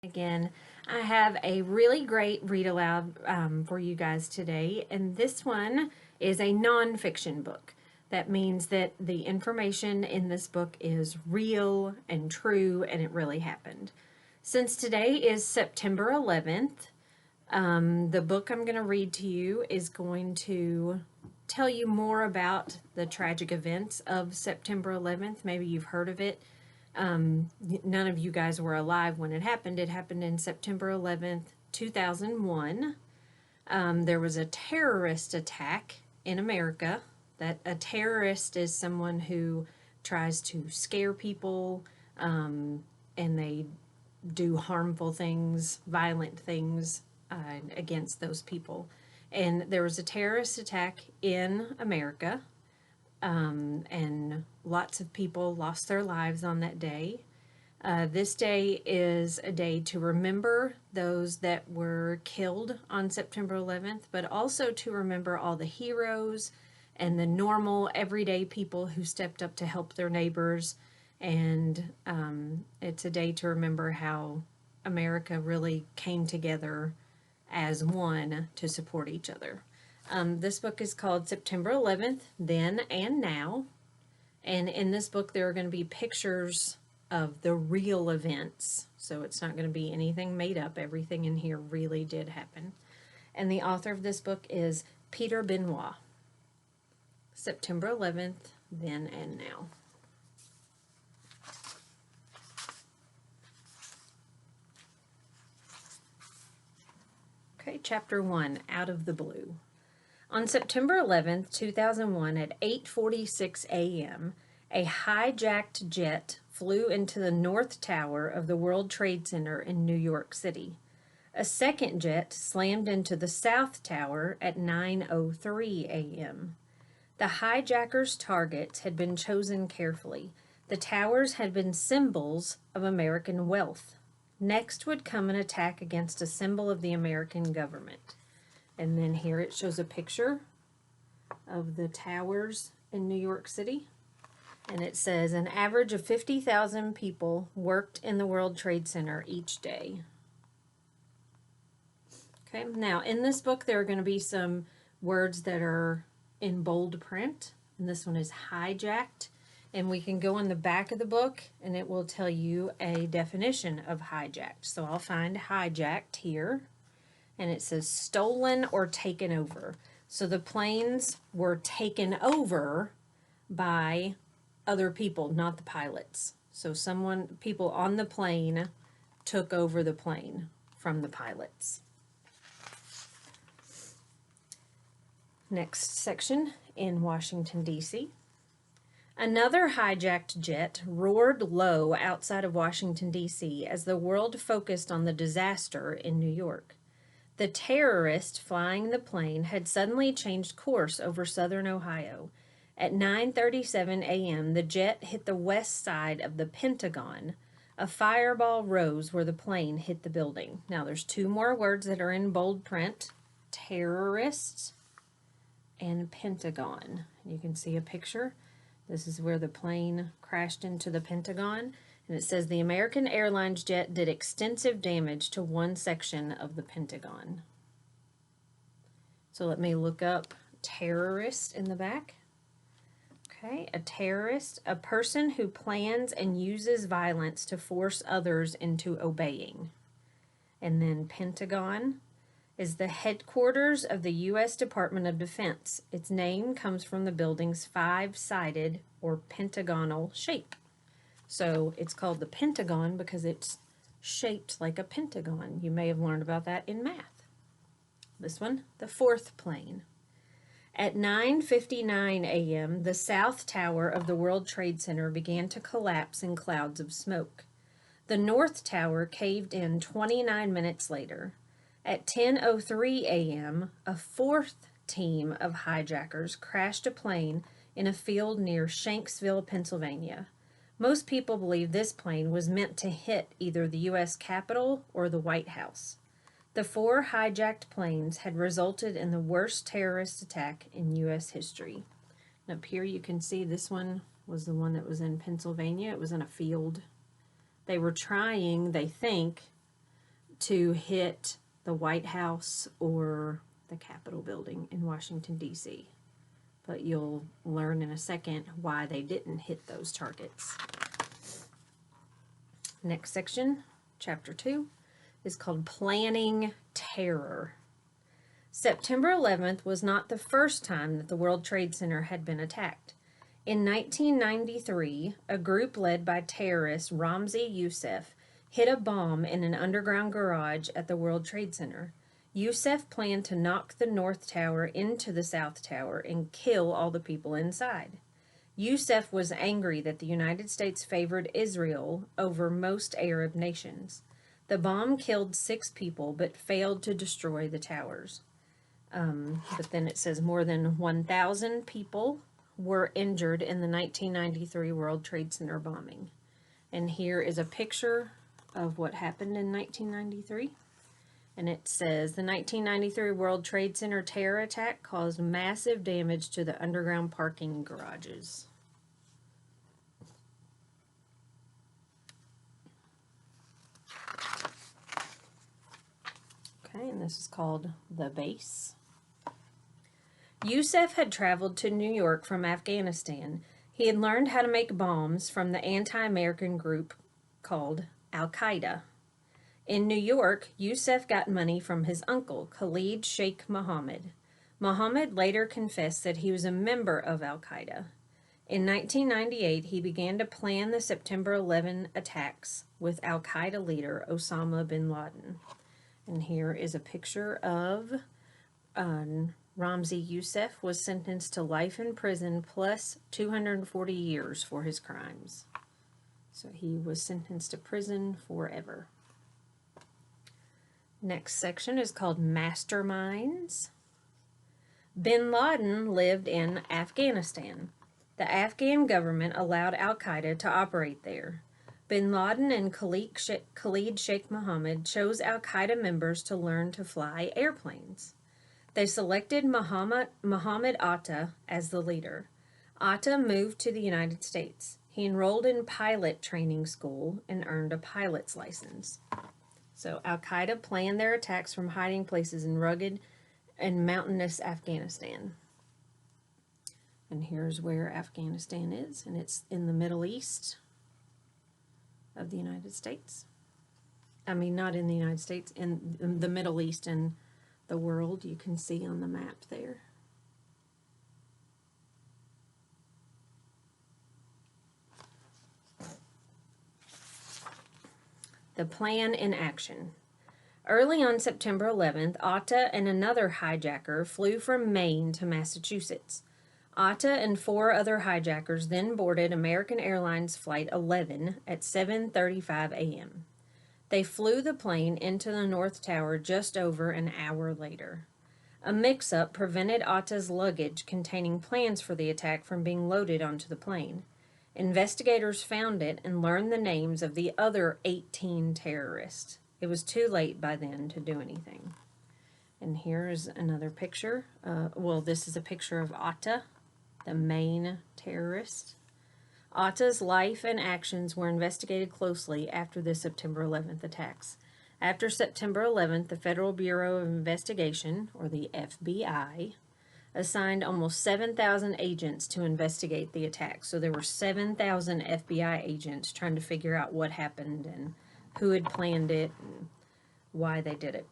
Again, I have a really great read aloud for you guys today, and this one is a nonfiction book. That means that the information in this book is real and true, and it really happened. Since today is September 11th, the book I'm going to read to you is going to tell you more about the tragic events of September 11th. Maybe you've heard of it. None of you guys were alive when it happened. It happened in September 11th, 2001. There was a terrorist attack in America. That a terrorist is someone who tries to scare people, and they do harmful things, violent things against those people. And there was a terrorist attack in America, and lots of people lost their lives on that day. This day is a day to remember those that were killed on September 11th, but also to remember all the heroes and the normal, everyday people who stepped up to help their neighbors. And it's a day to remember how America really came together as one to support each other. This book is called September 11th, Then and Now. And in this book, there are going to be pictures of the real events. So it's not going to be anything made up. Everything in here really did happen. And the author of this book is Peter Benoit. September 11th, Then and Now. Okay, Chapter 1, Out of the Blue. On September 11th, 2001, at 8:46 a.m., a hijacked jet flew into the North Tower of the World Trade Center in New York City. A second jet slammed into the South Tower at 9:03 a.m. The hijackers' targets had been chosen carefully. The towers had been symbols of American wealth. Next would come an attack against a symbol of the American government. And then here it shows a picture of the towers in New York City. And it says an average of 50,000 people worked in the World Trade Center each day. Okay, now in this book there are going to be some words that are in bold print. And this one is hijacked. And we can go in the back of the book and it will tell you a definition of hijacked. So I'll find hijacked here. And it says stolen or taken over. So the planes were taken over by other people, not the pilots. So people on the plane took over the plane from the pilots. Next section, in Washington, D.C. Another hijacked jet roared low outside of Washington, D.C. as the world focused on the disaster in New York. The terrorist flying the plane had suddenly changed course over southern Ohio. At 9:37 a.m., the jet hit the west side of the Pentagon. A fireball rose where the plane hit the building. Now, there's two more words that are in bold print: terrorist and Pentagon. You can see a picture. This is where the plane crashed into the Pentagon. And it says the American Airlines jet did extensive damage to one section of the Pentagon. So let me look up terrorist in the back. Okay, a terrorist, a person who plans and uses violence to force others into obeying. And then Pentagon is the headquarters of the U.S. Department of Defense. Its name comes from the building's five-sided or pentagonal shape. So it's called the Pentagon because it's shaped like a pentagon. You may have learned about that in math. This one, the fourth plane. At 9:59 a.m., the South Tower of the World Trade Center began to collapse in clouds of smoke. The North Tower caved in 29 minutes later. At 10:03 a.m., a fourth team of hijackers crashed a plane in a field near Shanksville, Pennsylvania. Most people believe this plane was meant to hit either the U.S. Capitol or the White House. The four hijacked planes had resulted in the worst terrorist attack in U.S. history. And up here you can see this one was the one that was in Pennsylvania. It was in a field. They were trying, they think, to hit the White House or the Capitol building in Washington, D.C. But you'll learn in a second why they didn't hit those targets. Next section, Chapter 2, is called Planning Terror. September 11th was not the first time that the World Trade Center had been attacked. In 1993, a group led by terrorist Ramzi Youssef hit a bomb in an underground garage at the World Trade Center. Youssef planned to knock the North Tower into the South Tower and kill all the people inside. Youssef was angry that the United States favored Israel over most Arab nations. The bomb killed 6 people but failed to destroy the towers. But then it says more than 1,000 people were injured in the 1993 World Trade Center bombing. And here is a picture of what happened in 1993. And it says, the 1993 World Trade Center terror attack caused massive damage to the underground parking garages. Okay, and this is called The Base. Youssef had traveled to New York from Afghanistan. He had learned how to make bombs from the anti-American group called Al-Qaeda. In New York, Youssef got money from his uncle, Khalid Sheikh Mohammed. Mohammed later confessed that he was a member of Al-Qaeda. In 1998, he began to plan the September 11 attacks with Al-Qaeda leader Osama Bin Laden. And here is a picture of Ramzi Youssef was sentenced to life in prison plus 240 years for his crimes. So he was sentenced to prison forever. Next section is called Masterminds. Bin Laden lived in Afghanistan. The Afghan government allowed Al-Qaeda to operate there. Bin Laden and Khalid Sheikh Mohammed chose Al-Qaeda members to learn to fly airplanes. They selected Muhammad Atta as the leader. Atta moved to the United States. He enrolled in pilot training school and earned a pilot's license. So Al-Qaeda planned their attacks from hiding places in rugged and mountainous Afghanistan. And here's where Afghanistan is, and it's in the Middle East of the United States. I mean, not in the United States, in the Middle East and the world. You can see on the map there. The plan in action. Early on September 11th, Atta and another hijacker flew from Maine to Massachusetts. Atta and 4 other hijackers then boarded American Airlines Flight 11 at 7:35 a.m. They flew the plane into the North Tower just over an hour later. A mix-up prevented Atta's luggage containing plans for the attack from being loaded onto the plane. Investigators found it and learned the names of the other 18 terrorists. It was too late by then to do anything. And here's another picture. This is a picture of Atta, the main terrorist. Atta's life and actions were investigated closely after the September 11th attacks. After September 11th, the Federal Bureau of Investigation, or the FBI, assigned almost 7,000 agents to investigate the attack. So there were 7,000 FBI agents trying to figure out what happened and who had planned it and why they did it.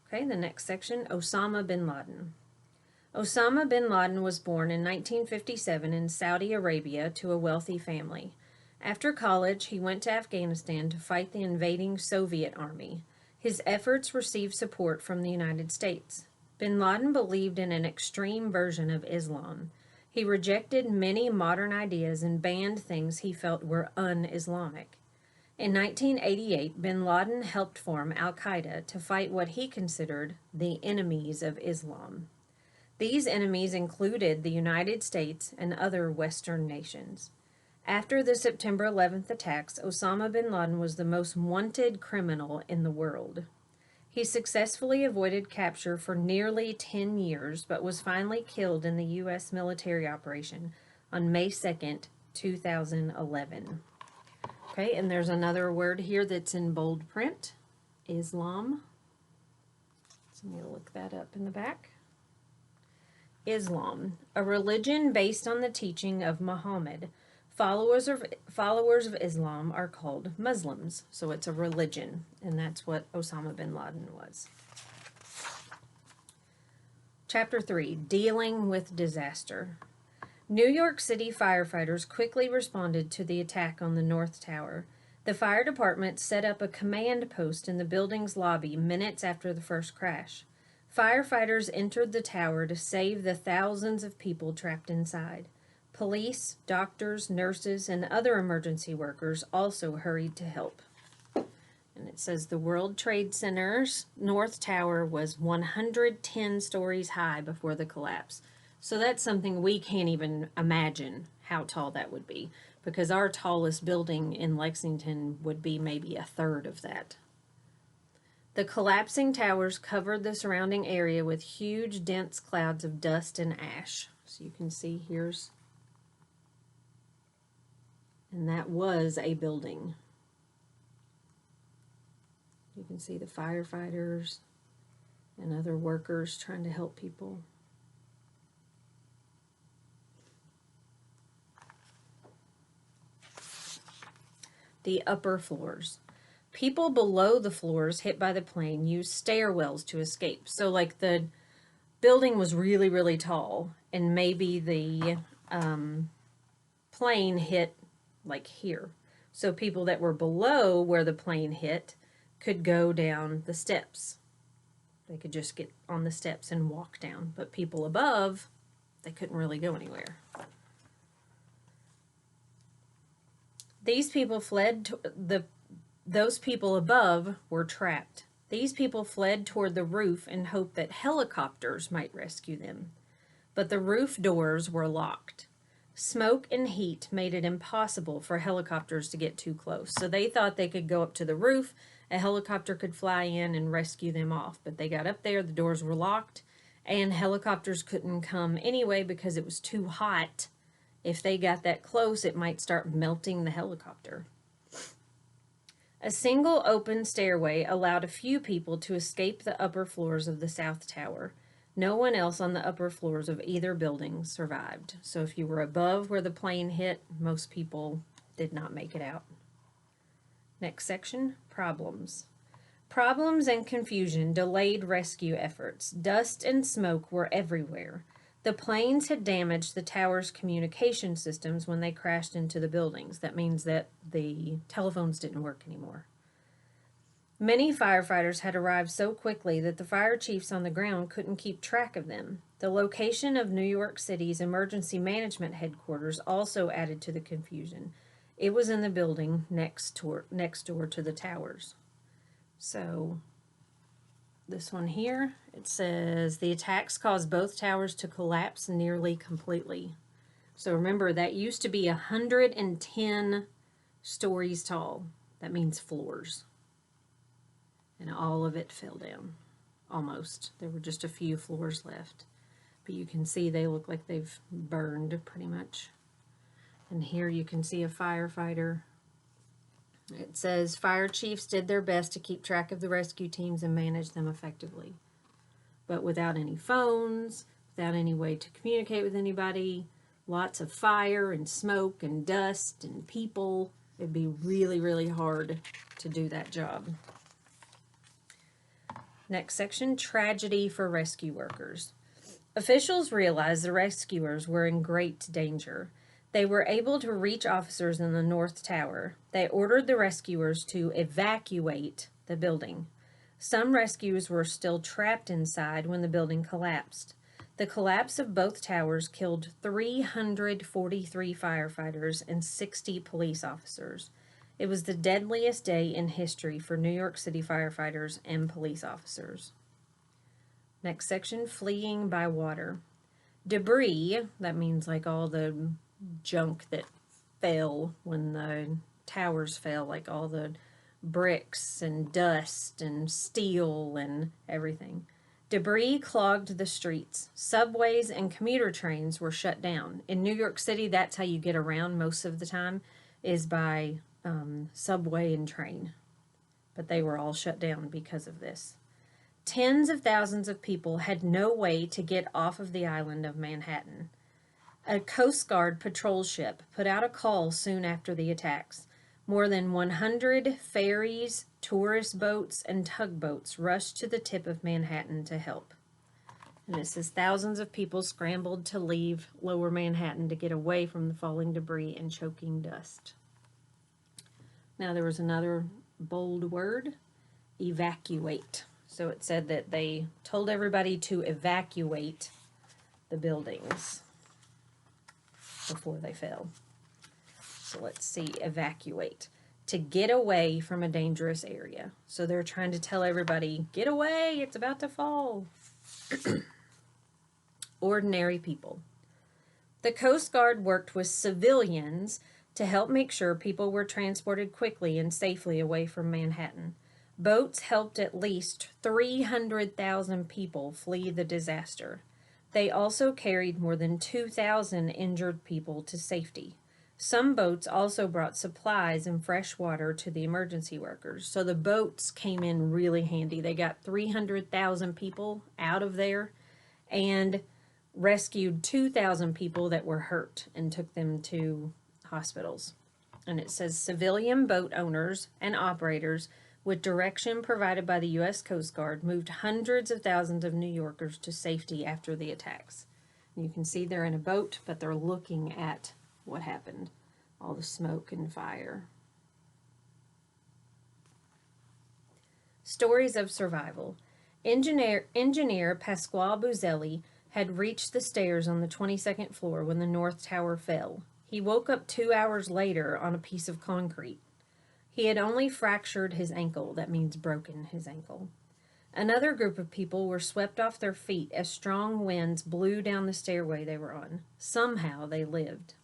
Okay, the next section, Osama Bin Laden. Osama Bin Laden was born in 1957 in Saudi Arabia to a wealthy family. After college, he went to Afghanistan to fight the invading Soviet army. His efforts received support from the United States. Bin Laden believed in an extreme version of Islam. He rejected many modern ideas and banned things he felt were un-Islamic. In 1988, Bin Laden helped form Al-Qaeda to fight what he considered the enemies of Islam. These enemies included the United States and other Western nations. After the September 11th attacks, Osama bin Laden was the most wanted criminal in the world. He successfully avoided capture for nearly 10 years, but was finally killed in the U.S. military operation on May 2nd, 2011. Okay, and there's another word here that's in bold print. Islam. So I'm going to look that up in the back. Islam, a religion based on the teaching of Muhammad. Followers of Islam are called Muslims. So it's a religion, and that's what Osama Bin Laden was. Chapter 3, Dealing with Disaster. New York City firefighters quickly responded to the attack on the North Tower. The fire department set up a command post in the building's lobby minutes after the first crash. Firefighters entered the tower to save the thousands of people trapped inside. Police, doctors, nurses, and other emergency workers also hurried to help. And it says the World Trade Center's North Tower was 110 stories high before the collapse. So that's something we can't even imagine how tall that would be, because our tallest building in Lexington would be maybe a third of that. The collapsing towers covered the surrounding area with huge, dense clouds of dust and ash. So you can see and that was a building. You can see the firefighters and other workers trying to help people. The upper floors. People below the floors hit by the plane used stairwells to escape. So like the building was really, really tall, and maybe the plane hit like here. So people that were below where the plane hit could go down the steps. They could just get on the steps and walk down. But people above, they couldn't really go anywhere. These people fled, those people above were trapped. These people fled toward the roof in hope that helicopters might rescue them. But the roof doors were locked. Smoke and heat made it impossible for helicopters to get too close. So they thought they could go up to the roof, a helicopter could fly in and rescue them off. But they got up there, the doors were locked, and helicopters couldn't come anyway because it was too hot. If they got that close, it might start melting the helicopter. A single open stairway allowed a few people to escape the upper floors of the South Tower. No one else on the upper floors of either building survived. So if you were above where the plane hit, most people did not make it out. Next section, problems. Problems and confusion delayed rescue efforts. Dust and smoke were everywhere. The planes had damaged the tower's communication systems when they crashed into the buildings. That means that the telephones didn't work anymore. Many firefighters had arrived so quickly that the fire chiefs on the ground couldn't keep track of them. The location of New York City's emergency management headquarters also added to the confusion. It was in the building next door to the towers. So this one here, it says the attacks caused both towers to collapse nearly completely. So remember, that used to be 110 stories tall. That means floors. And all of it fell down, almost. There were just a few floors left. But you can see they look like they've burned pretty much. And here you can see a firefighter. It says fire chiefs did their best to keep track of the rescue teams and manage them effectively. But without any phones, without any way to communicate with anybody, lots of fire and smoke and dust and people, it'd be really, really hard to do that job. Next section, tragedy for rescue workers. Officials realized the rescuers were in great danger. They were able to reach officers in the North Tower. They ordered the rescuers to evacuate the building. Some rescuers were still trapped inside when the building collapsed. The collapse of both towers killed 343 firefighters and 60 police officers. It was the deadliest day in history for New York City firefighters and police officers. Next section, fleeing by water. Debris, that means like all the junk that fell when the towers fell, like all the bricks and dust and steel and everything. Debris clogged the streets. Subways and commuter trains were shut down. In New York City, that's how you get around most of the time, is by subway and train. but they were all shut down because of this. Tens of thousands of people had no way to get off of the island of Manhattan. A Coast Guard patrol ship put out a call soon after the attacks. More than 100 ferries, tourist boats, and tugboats rushed to the tip of Manhattan to help. And it says thousands of people scrambled to leave lower Manhattan to get away from the falling debris and choking dust. Now there was another bold word, evacuate. So it said that they told everybody to evacuate the buildings before they fell. So let's see, evacuate. To get away from a dangerous area. So they're trying to tell everybody, get away, it's about to fall. Ordinary people. The Coast Guard worked with civilians to help make sure people were transported quickly and safely away from Manhattan. Boats helped at least 300,000 people flee the disaster. They also carried more than 2,000 injured people to safety. Some boats also brought supplies and fresh water to the emergency workers. So the boats came in really handy. They got 300,000 people out of there and rescued 2,000 people that were hurt and took them to hospitals. And it says civilian boat owners and operators, with direction provided by the U.S. Coast Guard, moved hundreds of thousands of New Yorkers to safety after the attacks. And you can see they're in a boat, but they're looking at what happened, all the smoke and fire. Stories of survival. Engineer Pasquale Buzzelli had reached the stairs on the 22nd floor when the North Tower fell. He woke up 2 hours later on a piece of concrete. He had only fractured his ankle, that means broken his ankle. Another group of people were swept off their feet as strong winds blew down the stairway they were on. Somehow they lived.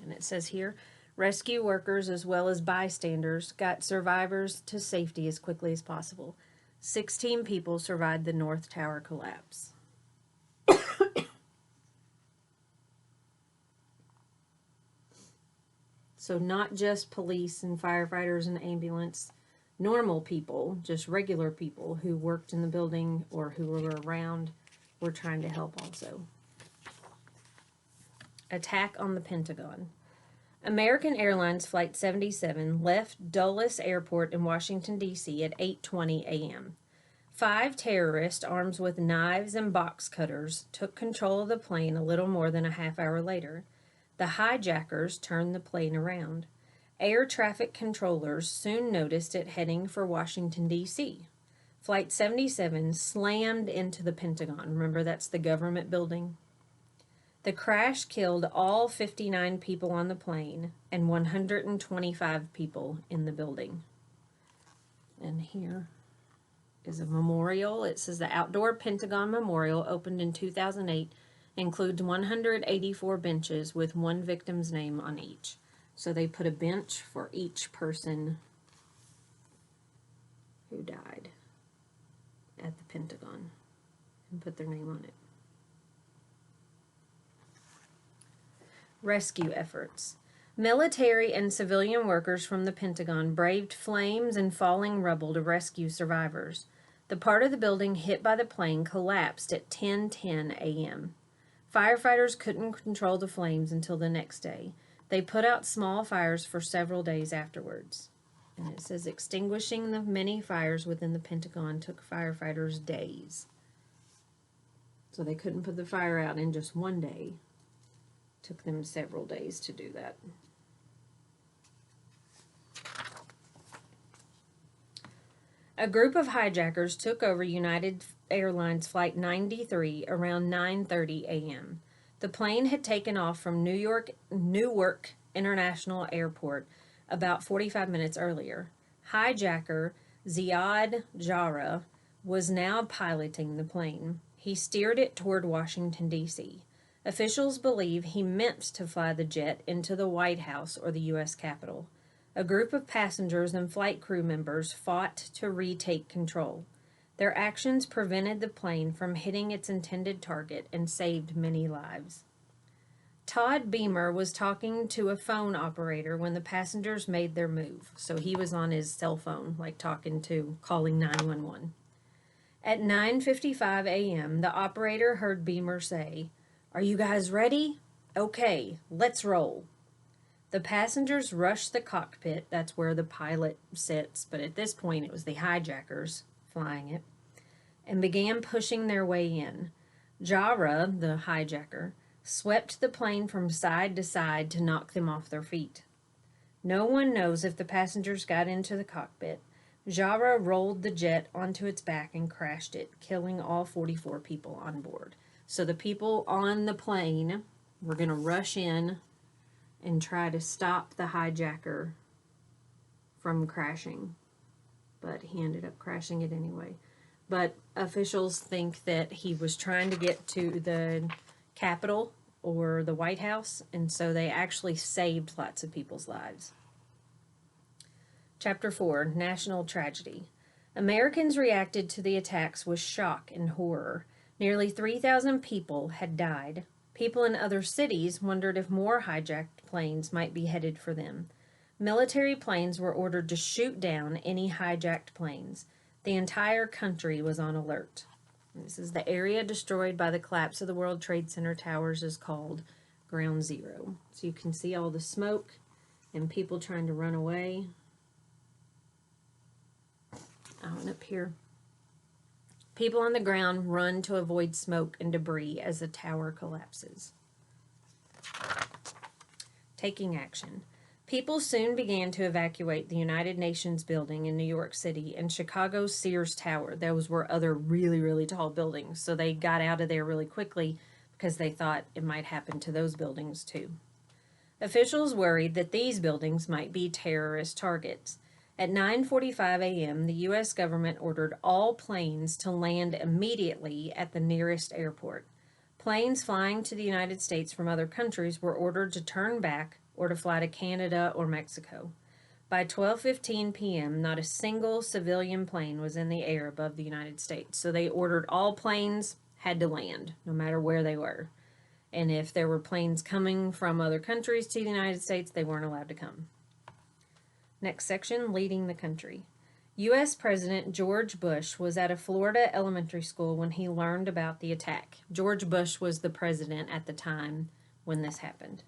And it says here, rescue workers as well as bystanders got survivors to safety as quickly as possible. 16 people survived the North Tower collapse. So not just police and firefighters and ambulance, normal people, just regular people who worked in the building or who were around were trying to help also. Attack on the Pentagon. American Airlines Flight 77 left Dulles Airport in Washington, D.C. at 8:20 a.m. 5 terrorists armed with knives and box cutters took control of the plane a little more than a half hour later. The hijackers turned the plane around. Air traffic controllers soon noticed it heading for Washington, D.C. Flight 77 slammed into the Pentagon. Remember, that's the government building. The crash killed all 59 people on the plane and 125 people in the building. And here is a memorial. It says the Outdoor Pentagon Memorial, opened in 2008, includes 184 benches with one victim's name on each. So they put a bench for each person who died at the Pentagon and put their name on it. Rescue efforts. Military and civilian workers from the Pentagon braved flames and falling rubble to rescue survivors. The part of the building hit by the plane collapsed at 10:10 a.m. Firefighters couldn't control the flames until the next day. They put out small fires for several days afterwards. And it says extinguishing the many fires within the Pentagon took firefighters days. So they couldn't put the fire out in just one day. It took them several days to do that. A group of hijackers took over United Airlines Flight 93 around 9:30 a.m. The plane had taken off from Newark International Airport about 45 minutes earlier. Hijacker Ziad Jarrah was now piloting the plane. He steered it toward Washington, D.C. Officials believe he meant to fly the jet into the White House or the U.S. Capitol. A group of passengers and flight crew members fought to retake control. Their actions prevented the plane from hitting its intended target and saved many lives. Todd Beamer was talking to a phone operator when the passengers made their move. So he was on his cell phone, like calling 911. At 9:55 a.m., the operator heard Beamer say, "Are you guys ready? Okay, let's roll." The passengers rushed the cockpit, that's where the pilot sits, but at this point it was the hijackers flying it, and began pushing their way in. Jara, the hijacker, swept the plane from side to side to knock them off their feet. No one knows if the passengers got into the cockpit. Jara rolled the jet onto its back and crashed it, killing all 44 people on board. So the people on the plane were going to rush in and try to stop the hijacker from crashing, but he ended up crashing it anyway. But officials think that he was trying to get to the Capitol or the White House, and so they actually saved lots of people's lives. Chapter 4, National Tragedy. Americans reacted to the attacks with shock and horror. Nearly 3,000 people had died. People in other cities wondered if more hijacked planes might be headed for them. Military planes were ordered to shoot down any hijacked planes. The entire country was on alert. This is the area destroyed by the collapse of the World Trade Center towers is called Ground Zero. So you can see all the smoke and people trying to run away. Out and up here. People on the ground run to avoid smoke and debris as the tower collapses. Taking action. People soon began to evacuate the United Nations building in New York City and Chicago's Sears Tower. Those were other really, really tall buildings, so they got out of there really quickly because they thought it might happen to those buildings too. Officials worried that these buildings might be terrorist targets. At 9:45 a.m., the U.S. government ordered all planes to land immediately at the nearest airport. Planes flying to the United States from other countries were ordered to turn back or to fly to Canada or Mexico. By 12:15 p.m., not a single civilian plane was in the air above the United States. So they ordered all planes had to land, no matter where they were. And if there were planes coming from other countries to the United States, they weren't allowed to come. Next section, leading the country. U.S. President George Bush was at a Florida elementary school when he learned about the attack. George Bush was the president at the time when this happened.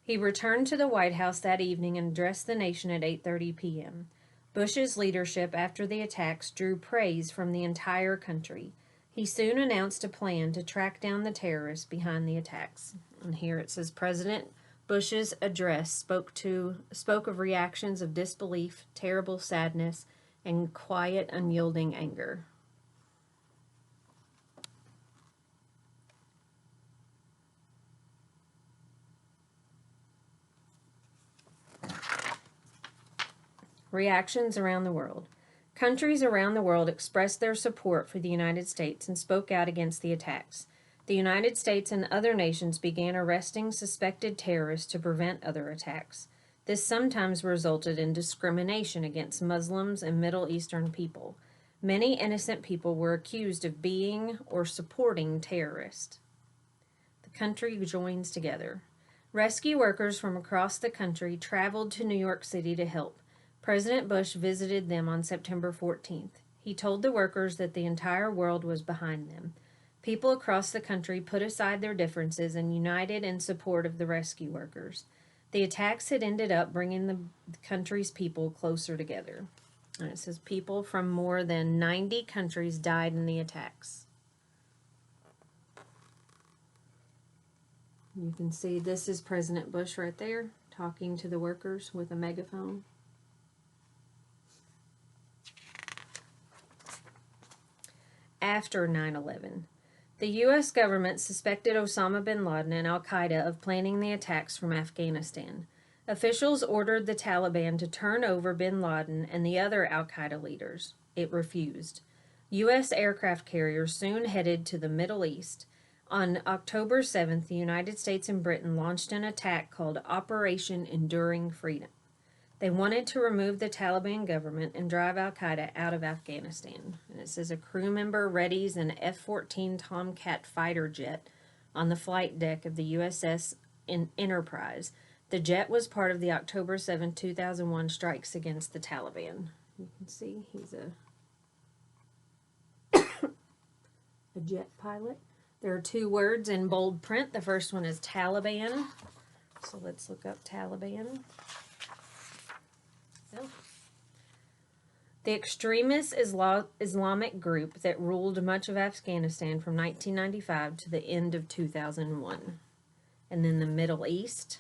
He returned to the White House that evening and addressed the nation at 8:30 p.m. Bush's leadership after the attacks drew praise from the entire country. He soon announced a plan to track down the terrorists behind the attacks. And here it says President Bush's address spoke of reactions of disbelief, terrible sadness, and quiet, unyielding anger. Reactions around the world. Countries around the world expressed their support for the United States and spoke out against the attacks. The United States and other nations began arresting suspected terrorists to prevent other attacks. This sometimes resulted in discrimination against Muslims and Middle Eastern people. Many innocent people were accused of being or supporting terrorists. The country joins together. Rescue workers from across the country traveled to New York City to help. President Bush visited them on September 14th. He told the workers that the entire world was behind them. People across the country put aside their differences and united in support of the rescue workers. The attacks had ended up bringing the country's people closer together. And it says people from more than 90 countries died in the attacks. You can see this is President Bush right there talking to the workers with a megaphone. After 9/11. The U.S. government suspected Osama Bin Laden and al-Qaeda of planning the attacks from Afghanistan. Officials ordered the Taliban to turn over Bin Laden and the other al-Qaeda leaders. It refused. U.S. aircraft carriers soon headed to the Middle East. On October 7th, the United States and Britain launched an attack called Operation Enduring Freedom. They wanted to remove the Taliban government and drive al-Qaeda out of Afghanistan. And it says a crew member readies an F-14 Tomcat fighter jet on the flight deck of the USS enterprise. The jet was part of the October 7, 2001 strikes against the Taliban. You can see he's a jet pilot. There are two words in bold print. The first one is Taliban. So let's look up Taliban. So, the extremist Islamic group that ruled much of Afghanistan from 1995 to the end of 2001. And then the Middle East,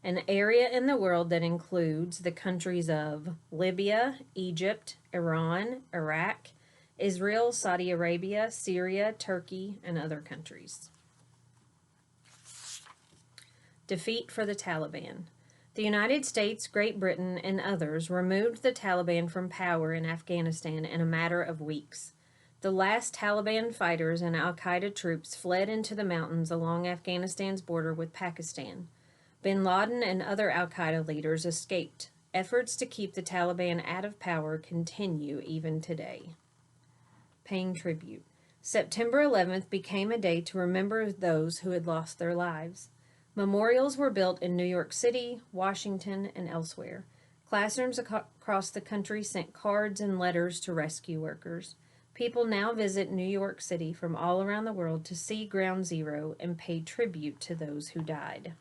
an area in the world that includes the countries of Libya, Egypt, Iran, Iraq, Israel, Saudi Arabia, Syria, Turkey, and other countries. Defeat for the Taliban. The United States, Great Britain, and others removed the Taliban from power in Afghanistan in a matter of weeks. The last Taliban fighters and al-Qaeda troops fled into the mountains along Afghanistan's border with Pakistan. Bin Laden and other al-Qaeda leaders escaped. Efforts to keep the Taliban out of power continue even today. Paying tribute. September 11th became a day to remember those who had lost their lives. Memorials were built in New York City, Washington, and elsewhere. Classrooms across the country sent cards and letters to rescue workers. People now visit New York City from all around the world to see Ground Zero and pay tribute to those who died.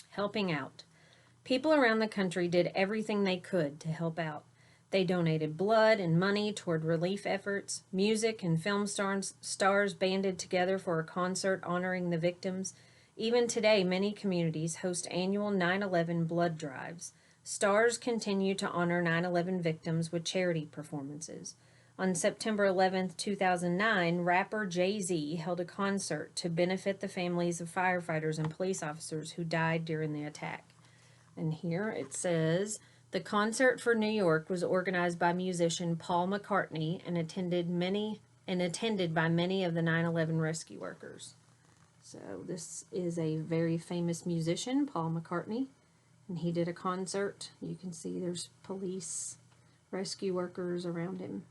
Helping out. People around the country did everything they could to help out. They donated blood and money toward relief efforts. Music and film stars banded together for a concert honoring the victims. Even today, many communities host annual 9/11 blood drives. Stars continue to honor 9/11 victims with charity performances. On September 11, 2009, rapper Jay-Z held a concert to benefit the families of firefighters and police officers who died during the attack. And here it says, the concert for New York was organized by musician Paul McCartney and attended by many of the 9/11 rescue workers. So this is a very famous musician, Paul McCartney, and he did a concert. You can see there's police, rescue workers around him.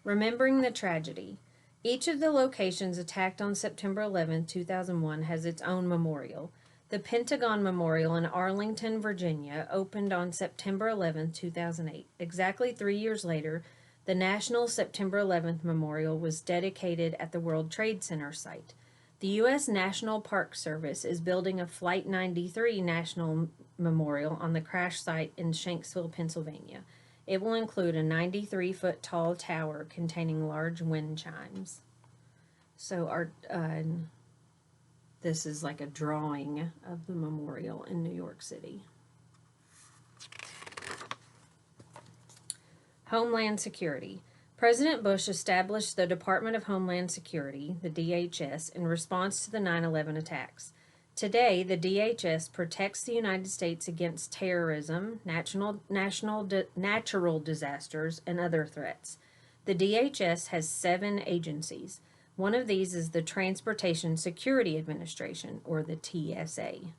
Remembering the tragedy. Each of the locations attacked on September 11, 2001 has its own memorial. The Pentagon Memorial in Arlington, Virginia, opened on September 11, 2008. Exactly 3 years later, the National September 11th Memorial was dedicated at the World Trade Center site. The U.S. National Park Service is building a Flight 93 National Memorial on the crash site in Shanksville, Pennsylvania. It will include a 93-foot tall tower containing large wind chimes. So this is like a drawing of the memorial in New York City. Homeland Security. President Bush established the Department of Homeland Security, the DHS, in response to the 9/11 attacks. Today, the DHS protects the United States against terrorism, natural disasters, and other threats. The DHS has 7 agencies. One of these is the Transportation Security Administration, or the TSA.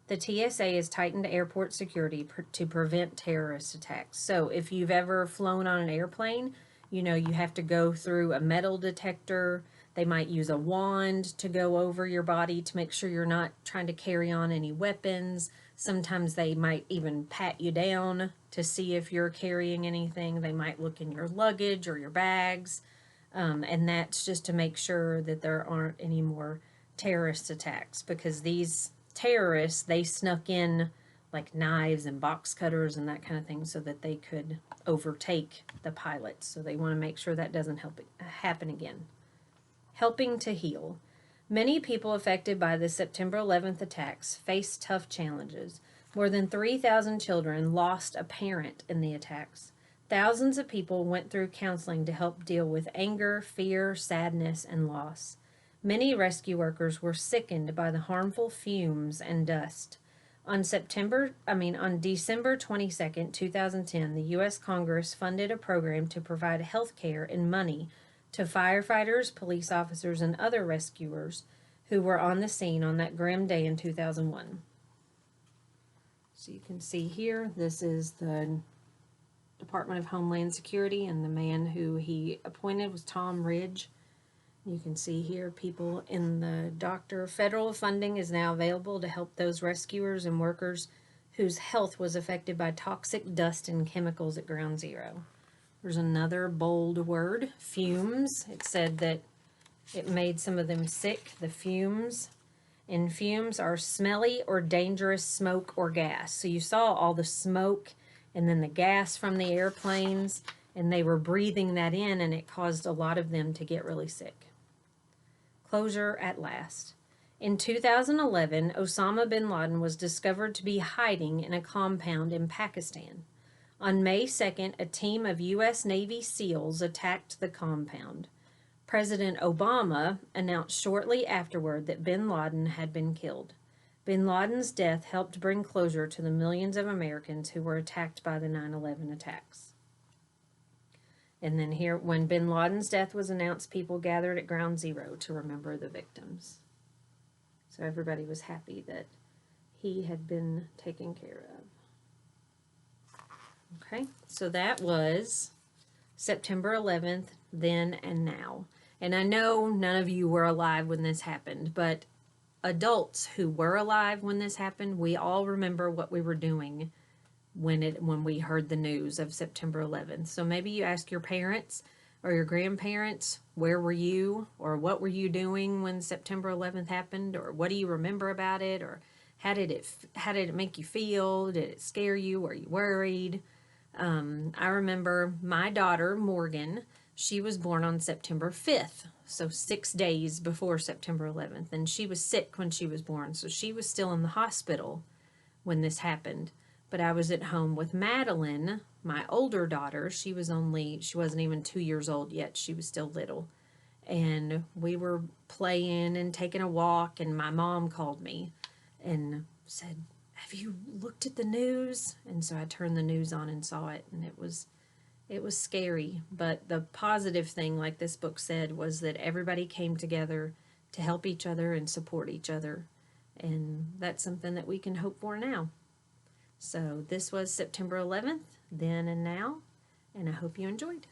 The TSA has tightened airport security to prevent terrorist attacks. So if you've ever flown on an airplane, you know you have to go through a metal detector. They might use a wand to go over your body to make sure you're not trying to carry on any weapons. Sometimes they might even pat you down to see if you're carrying anything. They might look in your luggage or your bags. And that's just to make sure that there aren't any more terrorist attacks, because these terrorists, they snuck in like knives and box cutters and that kind of thing so that they could overtake the pilots. So they want to make sure that doesn't happen again. Helping to heal. Many people affected by the September 11th attacks face tough challenges. More than 3,000 children lost a parent in the attacks. Thousands of people went through counseling to help deal with anger, fear, sadness, and loss. Many rescue workers were sickened by the harmful fumes and dust. On December 22, 2010, the U.S. Congress funded a program to provide health care and money to firefighters, police officers, and other rescuers who were on the scene on that grim day in 2001. So you can see here, this is the Department of Homeland Security, and the man who he appointed was Tom Ridge. You can see here people in the doctor. Federal funding is now available to help those rescuers and workers whose health was affected by toxic dust and chemicals at Ground Zero. There's another bold word, fumes. It said that it made some of them sick, the fumes. And fumes are smelly or dangerous smoke or gas. So you saw all the smoke and then the gas from the airplanes, and they were breathing that in, and it caused a lot of them to get really sick. Closure at last. In 2011, Osama Bin Laden was discovered to be hiding in a compound in Pakistan. On May 2nd, a team of U.S. Navy SEALs attacked the compound. President Obama announced shortly afterward that bin Laden had been killed. Bin Laden's death helped bring closure to the millions of Americans who were attacked by the 9/11 attacks. And then here, when bin Laden's death was announced, people gathered at Ground Zero to remember the victims. So everybody was happy that he had been taken care of. Okay, so that was September 11th, then and now. And I know none of you were alive when this happened, but adults who were alive when this happened, we all remember what we were doing when we heard the news of September 11th. So maybe you ask your parents or your grandparents, where were you, or what were you doing when September 11th happened, or what do you remember about it, or how did it make you feel? Did it scare you? Were you worried? I remember my daughter Morgan. She was born on September 5th, so 6 days before September 11th, and she was sick when she was born, so she was still in the hospital when this happened. But I was at home with Madeline, my older daughter. She wasn't even 2 years old yet. She was still little. And we were playing and taking a walk, and my mom called me and said, "Have you looked at the news?" And so I turned the news on and saw it, and it was scary. But the positive thing, like this book said, was that everybody came together to help each other and support each other. And that's something that we can hope for now. So this was September 11th, then and now, and I hope you enjoyed.